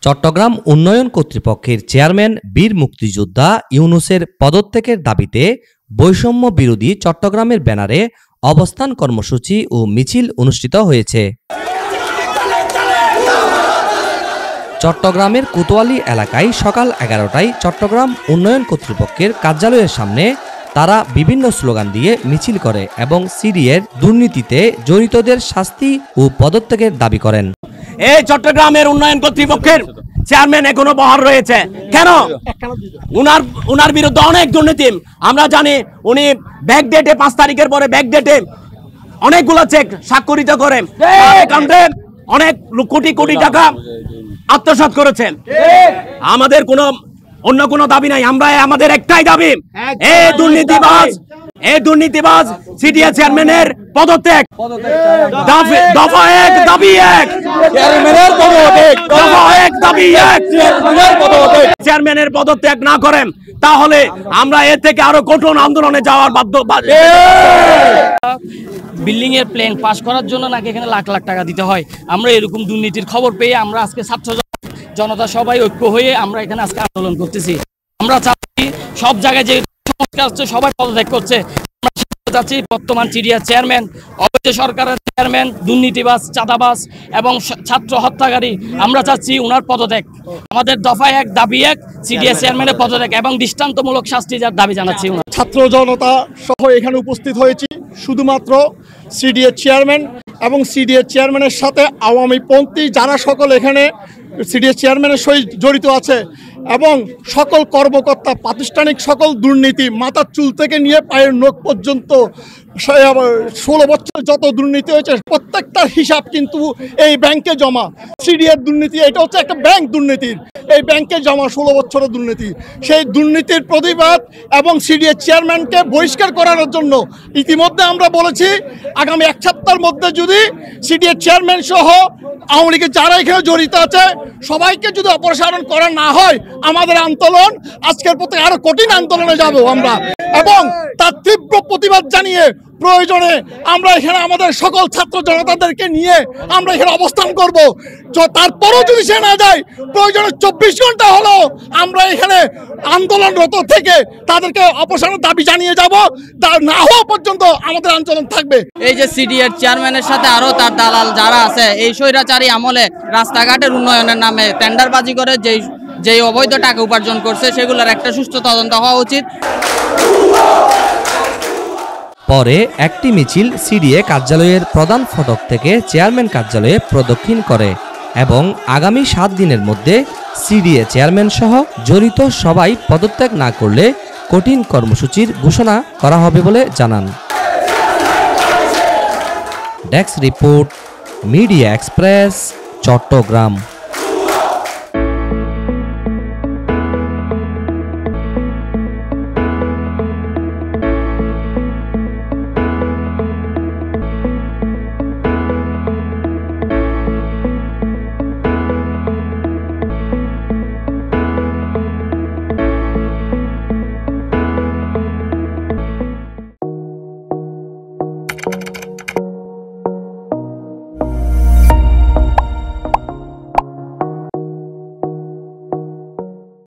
চট্টগ্রাম উন্নয়ন কর্তৃপক্ষের চেয়ারম্যান বীর মুক্তিযোদ্ধা ইউনূসের পদত্যাগের দাবিতে বৈষম্য বিরোধী চট্টগ্রামের ব্যানারে অবস্থান কর্মসূচি ও মিছিল অনুষ্ঠিত হয়েছে। চট্টগ্রামের কোতোয়ালি এলাকায় সকাল 11টায় চট্টগ্রাম উন্নয়ন কর্তৃপক্ষের কার্যালয়ের সামনে তারা বিভিন্ন স্লোগান দিয়ে মিছিল করে এবং সিডিএর দুর্নীতিতে জড়িতদের শাস্তি ও পদত্যাগের দাবি করেন। এই চট্টগ্রামের উন্নয়ন কর্তৃপক্ষের চেয়ারম্যান এখনো বহাল রয়েছে কেন? উনার বিরুদ্ধে অনেক দুর্নীতি আমরা জানি। উনি ব্যাক ডেটে 5 তারিখের পরে ব্যাক ডেটে অনেকগুলো চেক স্বাক্ষরিত করে অ্যাকাউন্টে অনেক কোটি কোটি টাকা আত্মসাৎ করেছেন। আমাদের অন্য কোনো দাবি নাই, আমরা আমাদের একটাই দাবি, এই দুর্নীতিবাজ সিডিএ চেয়ারম্যানের পদত্যাগ। দফা 1 দাবি 1 চেয়ারম্যানের পদত্যাগ না করেন তাহলে আমরা এর থেকে আরো কঠোর আন্দোলনে যাওয়ার বাধ্য। বিল্ডিং এর প্ল্যান পাস করার জন্য নাকি এখানে লাখ লাখ টাকা দিতে হয়। আমরা এরকম দুর্নীতির খবর পেয়ে আমরা আজকে ছাত্র জনতা সবাই ঐক্য হয়ে আমরা এখানে আজকে আন্দোলন করতেছি। আমরা চাচ্ছি সব জায়গায় যে সংস্কার হচ্ছে সবাই পদত্যাগ করছে। আমরা চাচ্ছি বর্তমান সিডিএ চেয়ারম্যান, অবৈধ সরকারের চেয়ারম্যান, দুর্নীতিবাজ, চাঁদাবাজ এবং ছাত্র হত্যাকারী, আমরা চাচ্ছি উনার পদত্যাগ। আমাদের দফা 1 দাবি 1 সিডিএ চেয়ারম্যানের পদত্যাগ এবং দৃষ্টান্তমূলক শাস্তি যার দাবি জানাচ্ছি। ছাত্র জনতা সহ এখানে উপস্থিত হয়েছি শুধুমাত্র সিডিএ চেয়ারম্যান এবং সিডিএ চেয়ারম্যানের সাথে আওয়ামীপন্থী যারা সকল এখানে সিডিএ চেয়ারম্যানের সহিত জড়িত আছে এবং সকল কর্মকর্তা প্রাতিষ্ঠানিক সকল দুর্নীতি মাথার চুল থেকে নিয়ে পায়ের নখ পর্যন্ত 16 বছর যত দুর্নীতি হয়েছে প্রত্যেকটার হিসাব কিন্তু এই ব্যাংকে জমা। সিডিএর দুর্নীতি এটা হচ্ছে একটা ব্যাংক দুর্নীতির, এই ব্যাংকে জমা 16 বছরের দুর্নীতি। সেই দুর্নীতির প্রতিবাদ এবং সিডিএ চেয়ারম্যানকে বহিষ্কার করানোর জন্য ইতিমধ্যে আমরা বলেছি আগামী 1 সপ্তাহের মধ্যে যদি সিডিএ চেয়ারম্যান সহ আওয়ামী লীগের যারা এখানে জড়িত আছে সবাইকে যদি অপসারণ করা না হয় আমাদের আন্দোলন আজকের প্রতি আরো কঠিন আন্দোলনে যাব আমরা এবং তার তীব্র প্রতিবাদ জানিয়ে প্রয়োজনে আমরা এখানে আমাদের সকল ছাত্র জনতাদেরকে নিয়ে আমরা এখানে অবস্থান করব। তারপরও যদি সে না যায় প্রয়োজনে 24 ঘন্টা হলো আমরা এখানে আন্দোলনরত থেকে তাদেরকে অপসারণের দাবি জানিয়ে যাব। না হওয়া পর্যন্ত আমাদের আন্দোলন থাকবে। এই যে সিডিএর চেয়ারম্যানের সাথে আরো তার দালাল যারা আছে এই স্বৈরাচারী আমলে রাস্তাঘাটের উন্নয়নের নামে টেন্ডারবাজি করে যেই অবৈধ টাকা উপার্জন করছে সেগুলোর একটা সুষ্ঠু তদন্ত হওয়া উচিত। পরে একটি মিছিল সিডিএ কার্যালয়ের প্রধান ফটক থেকে চেয়ারম্যান কার্যালয়ে প্রদক্ষিণ করে এবং আগামী 7 দিনের মধ্যে সিডিএ চেয়ারম্যান সহ জড়িত সবাই পদত্যাগ না করলে কঠিন কর্মসূচির ঘোষণা করা হবে বলে জানান। Desk report, media express, Chittagong.